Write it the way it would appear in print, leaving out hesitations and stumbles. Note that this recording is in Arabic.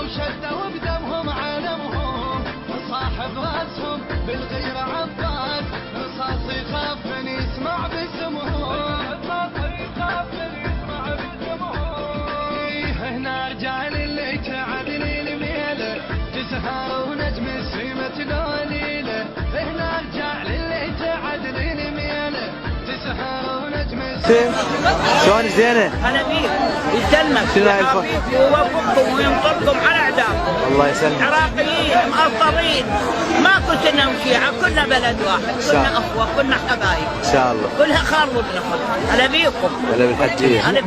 وشدوا بدمهم عالمهم وصاحب راسهم بالغير عباس رصاص يخاف يسمع باسمهم هنا رجال اللي تعدل ميله تسهر ونجم السيمة دليله هنا رجال اللي تعدل ميله تسهر ونجم شلون زينه؟ هلا بيك يسلمك يعافيك ويوفقكم وينصركم على اعدائكم. الله يسلمك. عراقيين مقصرين ماكو سنه وشيعه كلنا بلد واحد كلنا اخوه كلنا حبايب ان شاء الله كلها خال وابن هلا بيكم هلا بالحجيه هلا